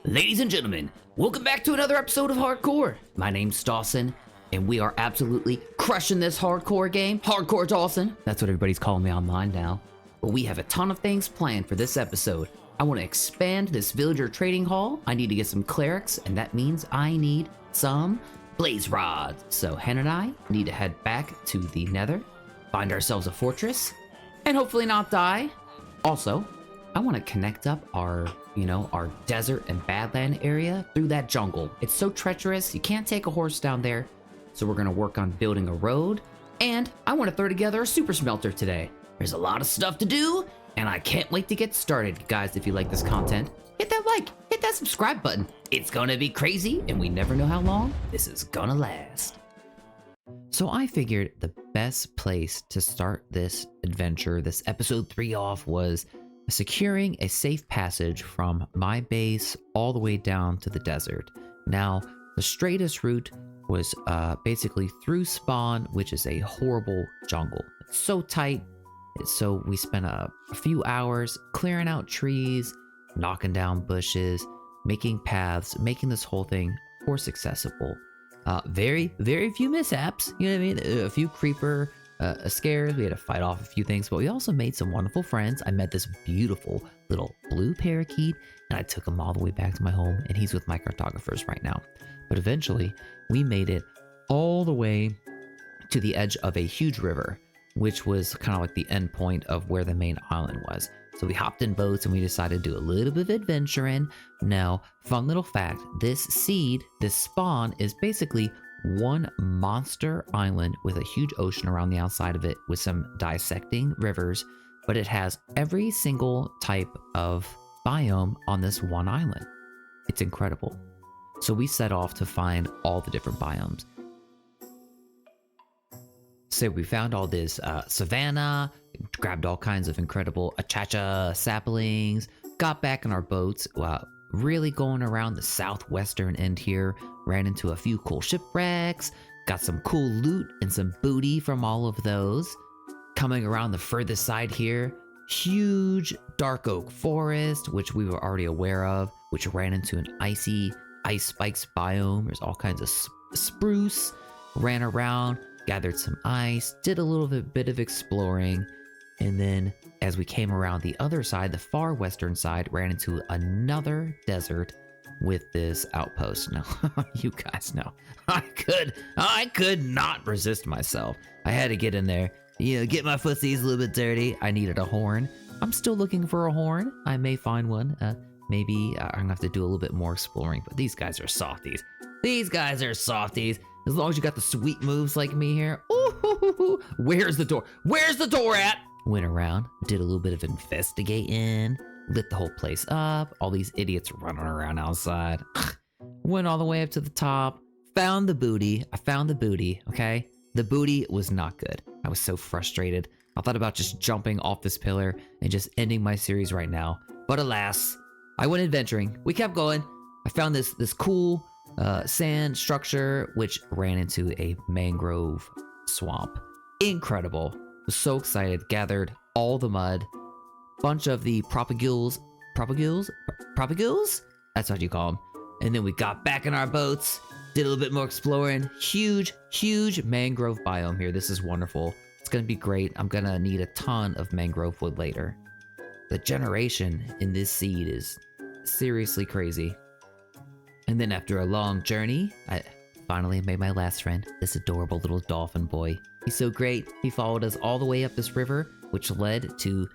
Ladies and gentlemen, welcome back to another episode of Hardcore. My name's Dawson, and we are absolutely crushing this hardcore game. Hardcore Dawson, that's what everybody's calling me online now. But we have a ton of things planned for this episode. I want to expand this villager trading hall. I need to get some clerics, and that means I need some blaze rods. So Hen and I need to head back to the Nether, find ourselves a fortress, and hopefully not die. Also, I want to connect up our desert and badland area through that jungle. It's so treacherous, you can't take a horse down there. So we're gonna work on building a road, and I want to throw together a super smelter today. There's a lot of stuff to do, and I can't wait to get started. Guys, if you like this content, hit that like, hit that subscribe button. It's gonna be crazy, and we never know how long this is gonna last. So I figured the best place to start this adventure, this episode 3 off, was securing a safe passage from my base all the way down to the desert. Now, the straightest route was basically through spawn, which is a horrible jungle. It's so tight, so we spent a few hours clearing out trees, knocking down bushes, making paths, making this whole thing horse accessible. Very few mishaps, you know what I mean? A few creeper scares, we had to fight off a few things, but we also made some wonderful friends. I met this beautiful little blue parakeet, and I took him all the way back to my home, and he's with my cartographers right now. But eventually, we made it all the way to the edge of a huge river, which was kind of like the end point of where the main island was. So we hopped in boats, and we decided to do a little bit of adventuring. Now, fun little fact, this spawn is basically one monster island with a huge ocean around the outside of it with some dissecting rivers, but it has every single type of biome on this one island. It's incredible. So we set off to find all the different biomes. So we found all this savanna, grabbed all kinds of incredible achacha saplings, got back in our boats, really going around the southwestern end here, ran into a few cool shipwrecks, got some cool loot and some booty from all of those. Coming around the furthest side here, huge dark oak forest, which we were already aware of, which ran into an icy ice spikes biome. There's all kinds of spruce, ran around, gathered some ice, did a little bit of exploring, and then as we came around the other side, the far western side, ran into another desert with this outpost. Now, you guys know, I could not resist myself. I had to get in there, get my footsies a little bit dirty. I needed a horn. I'm still looking for a horn. I may find one. Maybe I'm gonna have to do a little bit more exploring, but these guys are softies. As long as you got the sweet moves like me here. Ooh, where's the door? Where's the door at? Went around, did a little bit of investigating, lit the whole place up. All these idiots running around outside. Went all the way up to the top, found the booty. I found the booty, okay? The booty was not good. I was so frustrated. I thought about just jumping off this pillar and just ending my series right now. But alas, I went adventuring. We kept going. I found this cool sand structure, which ran into a mangrove swamp. Incredible. Was so excited, gathered all the mud, bunch of the propagules, that's what you call them. And then we got back in our boats, did a little bit more exploring. Huge mangrove biome here. This is wonderful. It's gonna be great. I'm gonna need a ton of mangrove wood later. The generation in this seed is seriously crazy. And then after a long journey, I finally made my last friend, this adorable little dolphin boy. He's so great. He followed us all the way up this river, which led to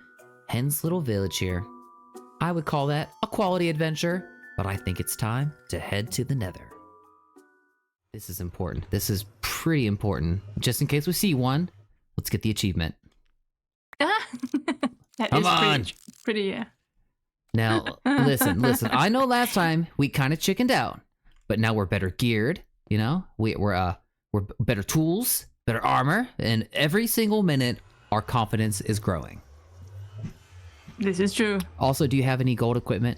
Hen's little village here. I would call that a quality adventure, but I think it's time to head to the Nether. This is important. This is pretty important. Just in case we see one, let's get the achievement. That Come is on. pretty, yeah. Now, listen. I know last time we kind of chickened out, but now we're better geared, We're better tools, better armor, and every single minute our confidence is growing. This is true. Also, do you have any gold equipment?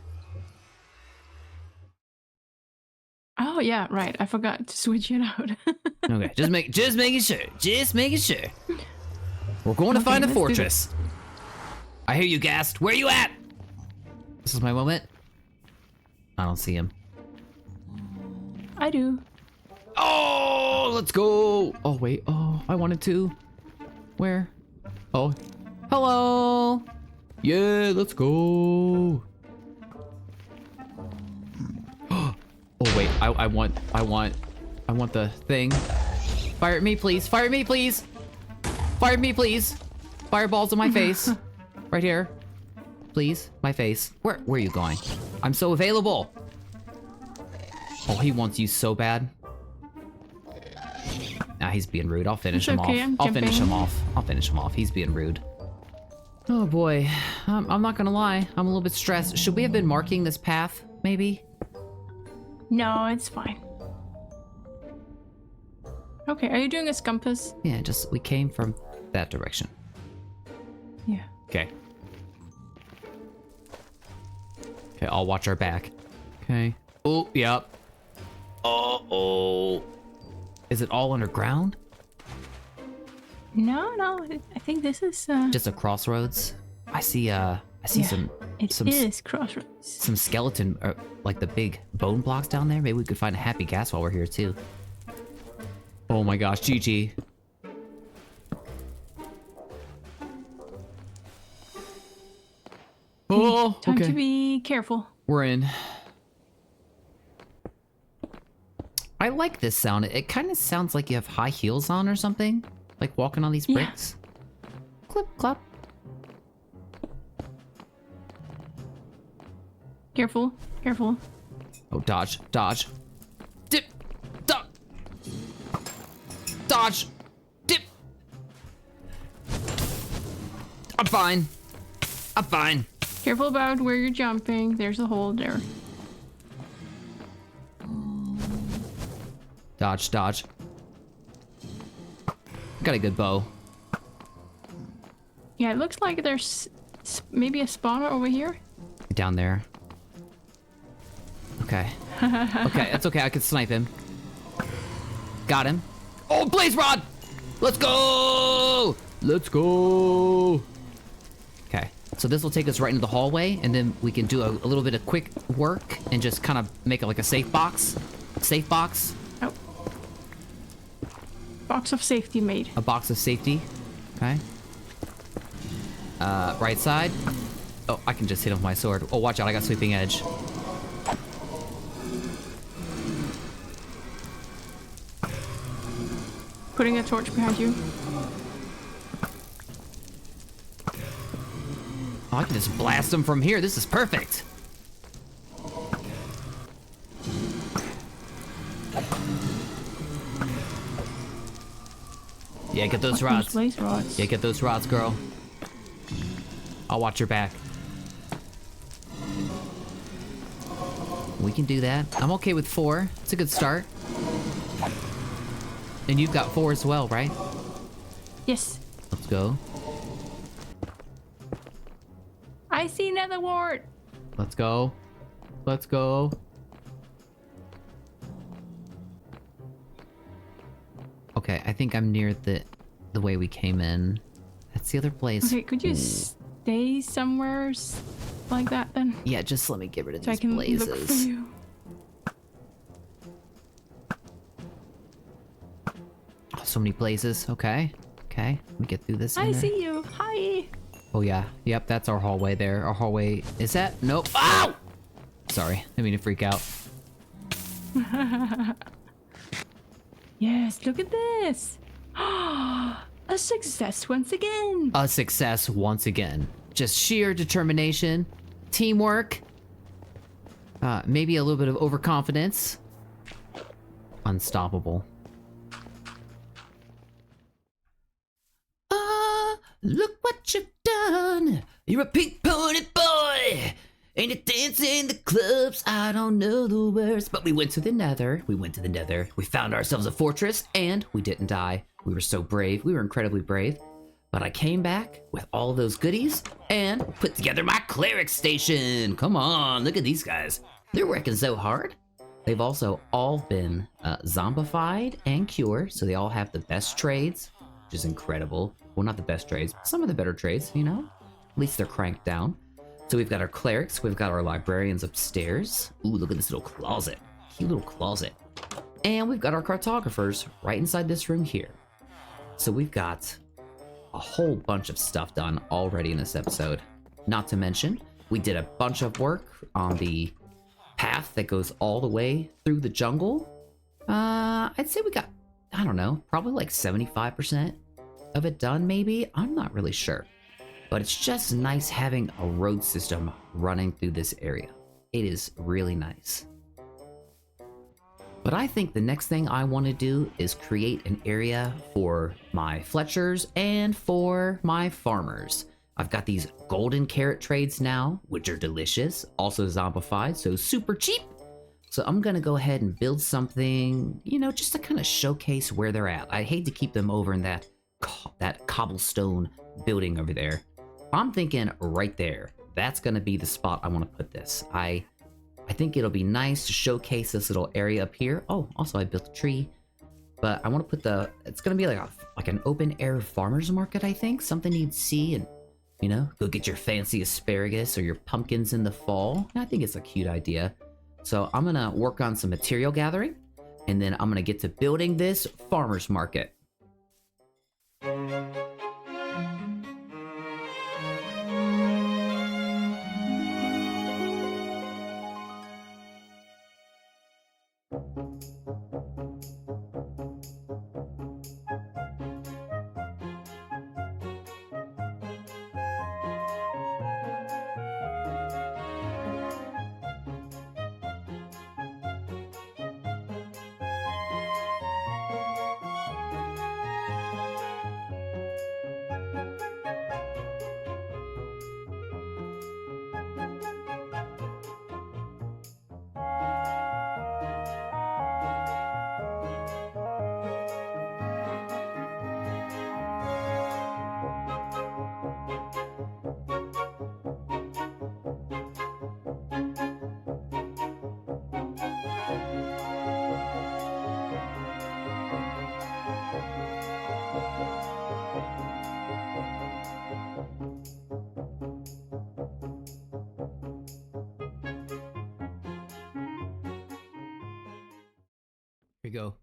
Oh yeah, right. I forgot to switch it out. Okay, just making sure. We're going to find a fortress. I hear you, Gast. Where you at? This is my moment. I don't see him. I do. Oh, let's go. Oh, wait. Oh, I wanted to. Where? Oh, hello. Yeah, let's go. Oh, wait. I want the thing. Fire at me, please. Fire at me, please. Fire at me, please. Fireballs in my face. Right here. Please, my face. Where are you going? I'm so available. Oh, he wants you so bad. Nah, he's being rude. I'll finish him off. I'll finish him off. I'll finish him off. He's being rude. Oh boy. I'm not gonna lie. I'm a little bit stressed. Should we have been marking this path, maybe? No, it's fine. Okay, are you doing a compass? Yeah, just we came from that direction. Yeah. Okay. Okay, I'll watch our back. Okay. Oh, yep. Uh-oh. Is it all underground? No, I think this is Just a crossroads. I see some It is crossroads. some skeleton, like the big bone blocks down there. Maybe we could find a happy gas while we're here too. Oh my gosh, GG. Oh, Time okay. to be careful. We're in. I like this sound. It kind of sounds like you have high heels on or something. Like walking on these bricks. Clip, clop. Careful, careful. Oh, dodge, dodge. Dip, dodge. Dodge, dip. I'm fine. I'm fine. Careful about where you're jumping. There's a hole there. Dodge, dodge. Got a good bow. Yeah, it looks like there's maybe a spawner over here. Down there. Okay. Okay, that's okay. I can snipe him. Got him. Oh, blaze rod! Let's go! Let's go! Okay, so this will take us right into the hallway, and then we can do a little bit of quick work and just kind of make it like a safe box. Safe box. Oh. Box of safety made. A box of safety. Okay. Right side. Oh, I can just hit him with my sword. Oh, watch out, I got sweeping edge. Putting a torch behind you. Oh, I can just blast him from here. This is perfect. Yeah, get those rods. Blaze rods. Yeah, get those rods, girl. I'll watch your back. We can do that. I'm okay with 4. It's a good start. And you've got 4 as well, right? Yes. Let's go. I see Nether wart. Let's go. Let's go. Okay, I think I'm near the way we came in. That's the other place. Okay, could you stay somewhere like that then? Yeah, just let me get rid of So I these can blazes. look for you. Oh, so many blazes. Okay. Okay. Let me get through this. I in there. see you. Hi. Oh yeah. Yep, that's our hallway there. Our hallway is that? Nope. Ow! Sorry. I mean to freak out. Yes, look at this. A success once again. A success once again. Just sheer determination, teamwork, maybe a little bit of overconfidence. Unstoppable. Look what you've done. You're a pink-ponied boy. And you dance in the clubs. I don't know the words. But we went to the Nether. We went to the Nether. We found ourselves a fortress. And we didn't die. We were so brave. We were incredibly brave. But I came back with all those goodies. And put together my cleric station. Come on. Look at these guys. They're working so hard. They've also all been zombified and cured. So they all have the best trades. Which is incredible. Well, not the best trades, but some of the better trades, you know? At least they're cranked down. So we've got our clerics, we've got our librarians upstairs. Ooh, look at this little closet. Cute little closet. And we've got our cartographers right inside this room here. So we've got a whole bunch of stuff done already in this episode. Not to mention, we did a bunch of work on the path that goes all the way through the jungle. I'd say we got, I don't know, probably like 75% of it done maybe. I'm not really sure. But it's just nice having a road system running through this area. It is really nice. But I think the next thing I want to do is create an area for my Fletchers and for my farmers. I've got these golden carrot trades now, which are delicious, also zombified, so super cheap. So I'm gonna go ahead and build something, you know, just to kind of showcase where they're at. I hate to keep them over in that cobblestone building over there. I'm thinking right there. That's gonna be the spot I want to put this. I think it'll be nice to showcase this little area up here. Oh, also I built a tree, but I want to put it's gonna be like an open air farmers market. I think something you'd see and, you know, go get your fancy asparagus or your pumpkins in the fall. I think it's a cute idea. So I'm gonna work on some material gathering, and then I'm gonna get to building this farmers market. Here you go.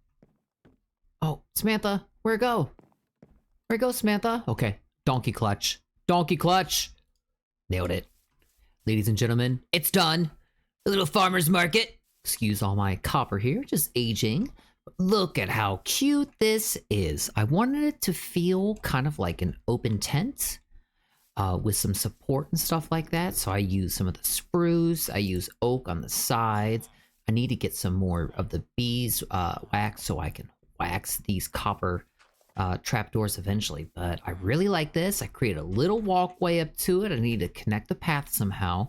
Oh, Samantha, where'd it go? Where'd it go, Samantha? Okay, donkey clutch. Donkey clutch! Nailed it. Ladies and gentlemen, it's done. The little farmer's market. Excuse all my copper here, just aging. Look at how cute this is. I wanted it to feel kind of like an open tent with some support and stuff like that. So I use some of the spruce. I use oak on the sides. I need to get some more of the bees wax so I can wax these copper trapdoors eventually. But I really like this. I create a little walkway up to it. I need to connect the path somehow.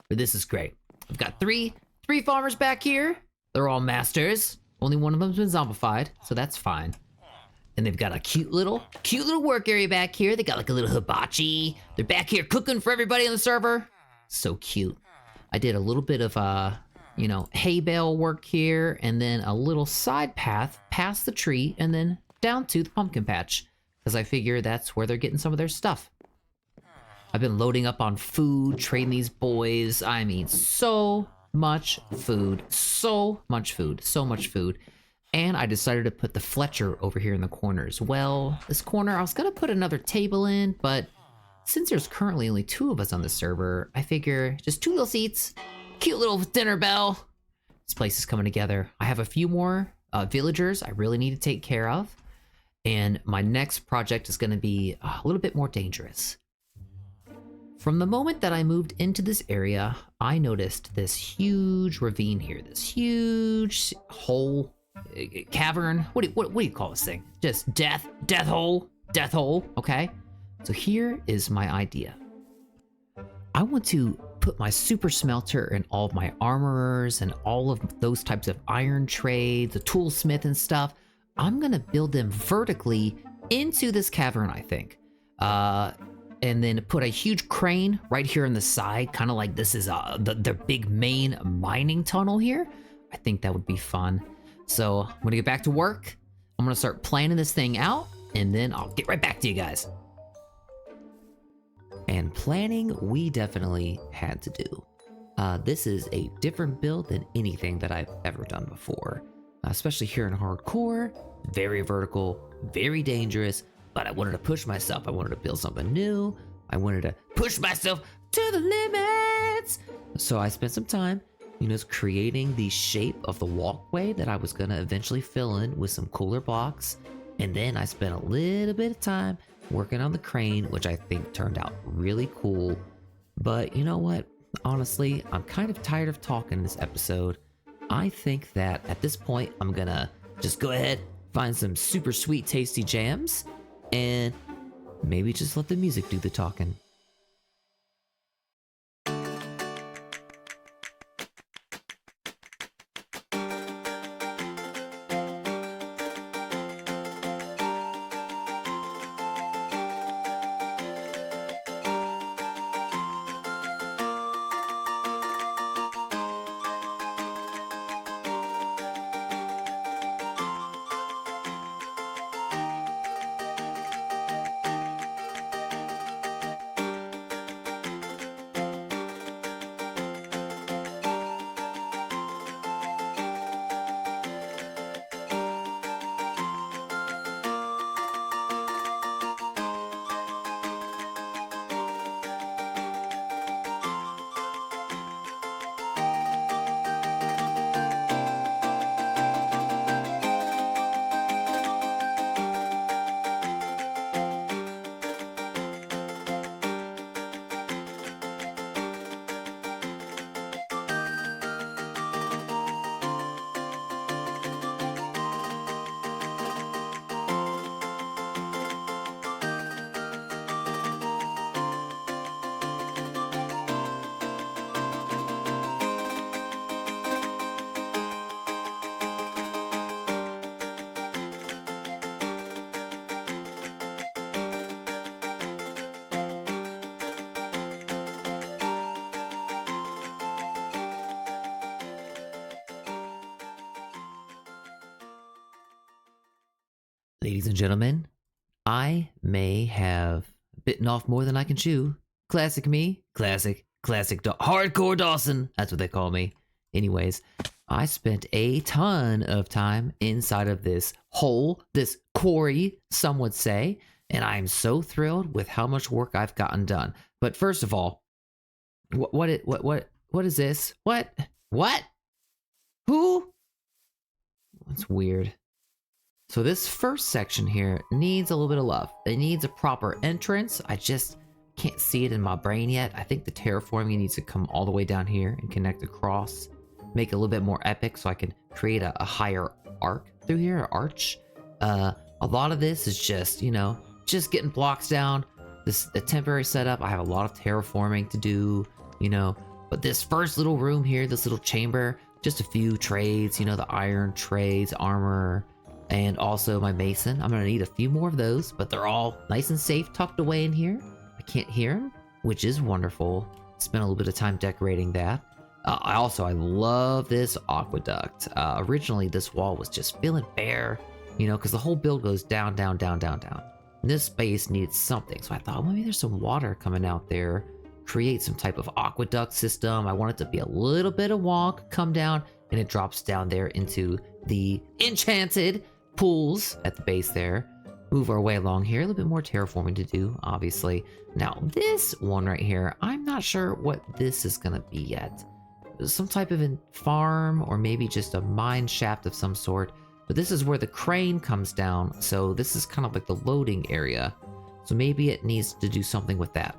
But this is great. I've got three farmers back here. They're all masters. Only one of them's been zombified, so that's fine. And they've got a cute little work area back here. They got like a little hibachi. They're back here cooking for everybody on the server. So cute. I did a little bit of you know, hay bale work here, and then a little side path past the tree, and then down to the pumpkin patch, because I figure that's where they're getting some of their stuff. I've been loading up on food, trading these boys. I mean, so much food, so much food, so much food. And I decided to put the Fletcher over here in the corner as well. This corner, I was gonna put another table in, but since there's currently only 2 of us on the server, I figure just 2 little seats, cute little dinner bell. This place is coming together. I have a few more villagers I really need to take care of. And my next project is gonna be a little bit more dangerous. From the moment that I moved into this area, I noticed this huge ravine here, this huge hole, cavern. What do you call this thing? Just death hole, okay? So here is my idea. I want to put my super smelter and all of my armorers and all of those types of iron trades, the toolsmith and stuff. I'm gonna build them vertically into this cavern, I think. And then put a huge crane right here on the side, kind of like this is the big main mining tunnel here. I think that would be fun. So I'm gonna get back to work. I'm gonna start planning this thing out, and then I'll get right back to you guys. And planning, we definitely had to do. This is a different build than anything that I've ever done before, especially here in hardcore. Very vertical, very dangerous, but I wanted to push myself. I wanted to build something new. I wanted to push myself to the limits. So I spent some time, creating the shape of the walkway that I was gonna eventually fill in with some cooler blocks. And then I spent a little bit of time working on the crane, which I think turned out really cool. But you know what? Honestly, I'm kind of tired of talking this episode. I think that at this point, I'm gonna just go ahead, find some super sweet, tasty jams, and maybe just let the music do the talking. Ladies and gentlemen, I may have bitten off more than I can chew. Classic me, classic hardcore Dawson. That's what they call me. Anyways, I spent a ton of time inside of this hole, this quarry, some would say, and I'm so thrilled with how much work I've gotten done. But first of all, what is this? What? Who? That's weird. So this first section here needs a little bit of love. It needs a proper entrance. I just can't see it in my brain yet. I think the terraforming needs to come all the way down here and connect across. Make it a little bit more epic so I can create a higher arc through here, an arch. A lot of this is just, just getting blocks down. The temporary setup, I have a lot of terraforming to do, But this first little room here, this little chamber, just a few trades, the iron trades, armor, and also my mason. I'm gonna need a few more of those, but they're all nice and safe tucked away in here. I can't hear them, which is wonderful. Spent a little bit of time decorating that. I love this aqueduct. Originally, this wall was just feeling bare, because the whole build goes down, down, down, down, down. And this space needs something, so I thought, well, maybe there's some water coming out there. Create some type of aqueduct system. I want it to be a little bit of walk, come down, and it drops down there into the enchanted pools at the base there. Move our way along here. A little bit more terraforming to do, obviously. Now, this one right here, I'm not sure what this is gonna be yet. Some type of farm, or maybe just a mine shaft of some sort. But this is where the crane comes down, so this is kind of like the loading area. So maybe it needs to do something with that.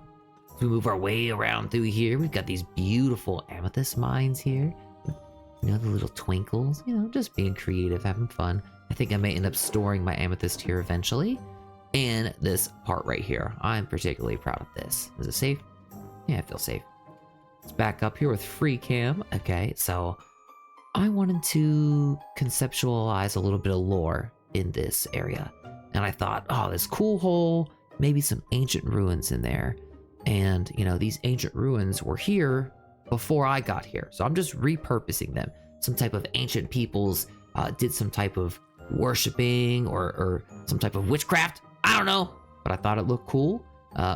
So we move our way around through here. We've got these beautiful amethyst mines here. The little twinkles, just being creative, having fun. I think I may end up storing my amethyst here eventually. And this part right here, I'm particularly proud of this. Is it safe? Yeah, I feel safe. Let's back up here with free cam. Okay, so I wanted to conceptualize a little bit of lore in this area. And I thought, oh, this cool hole, maybe some ancient ruins in there. And, these ancient ruins were here before I got here. So I'm just repurposing them. Some type of ancient peoples did some type of worshipping or some type of witchcraft. I don't know, but I thought it looked cool.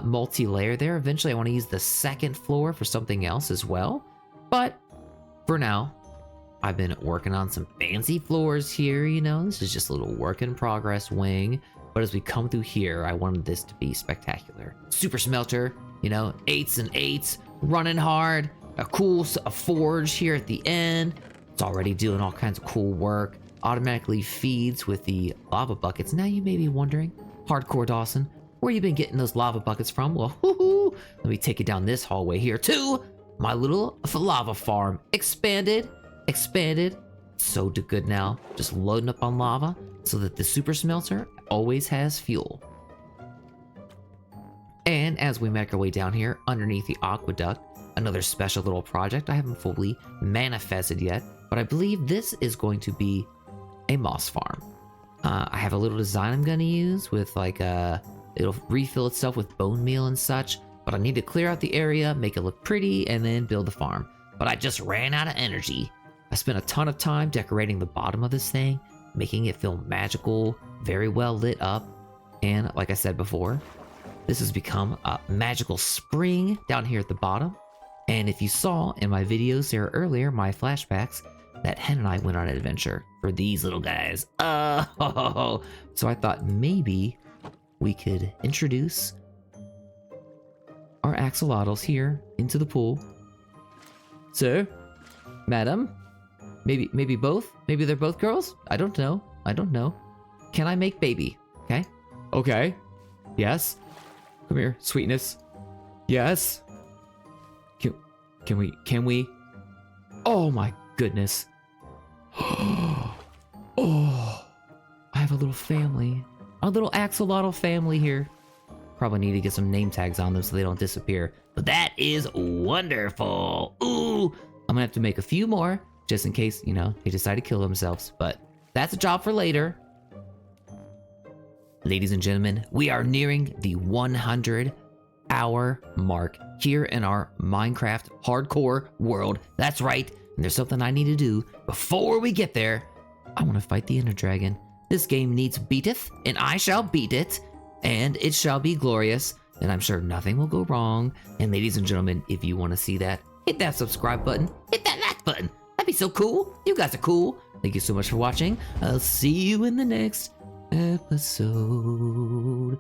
multi-layer there. Eventually, I want to use the second floor for something else as well. But for now, I've been working on some fancy floors here, you know. This is just a little work in progress wing. But as we come through here, I wanted this to be spectacular. Super smelter, you know, 8s and 8s, running hard. A forge here at the end. It's already doing all kinds of cool work. Automatically feeds with the lava buckets. Now you may be wondering, Hardcore Dawson, where you been getting those lava buckets from? Well, let me take you down this hallway here to my little lava farm. Expanded. So good now. Just loading up on lava so that the super smelter always has fuel. And as we make our way down here underneath the aqueduct, another special little project I haven't fully manifested yet, but I believe this is going to be a moss farm. I have a little design I'm going to use with like it'll refill itself with bone meal and such, but I need to clear out the area, make it look pretty, and then build the farm. But I just ran out of energy. I spent a ton of time decorating the bottom of this thing, making it feel magical, very well lit up, and like I said before, this has become a magical spring down here at the bottom. And if you saw in my videos there earlier, my flashbacks, that Hen and I went on an adventure for these little guys. So I thought maybe we could introduce our axolotls here into the pool. Sir? Madam? Maybe both? Maybe they're both girls? I don't know. Can I make baby? Okay. Yes. Come here, sweetness. Yes. Can we? Oh my goodness. Oh, I have a little family. A little axolotl family here. Probably need to get some name tags on them so they don't disappear. But that is wonderful. Ooh, I'm gonna have to make a few more just in case, you know, they decide to kill themselves. But that's a job for later. Ladies and gentlemen, we are nearing the 100-hour mark here in our Minecraft hardcore world. That's right. And there's something I need to do before we get there. I want to fight the Ender Dragon. This game needs beateth, and I shall beat it, and it shall be glorious, and I'm sure nothing will go wrong. And ladies and gentlemen, if you want to see that, hit that subscribe button, hit that like button. That'd be so cool. You guys are cool. Thank you so much for watching. I'll see you in the next episode.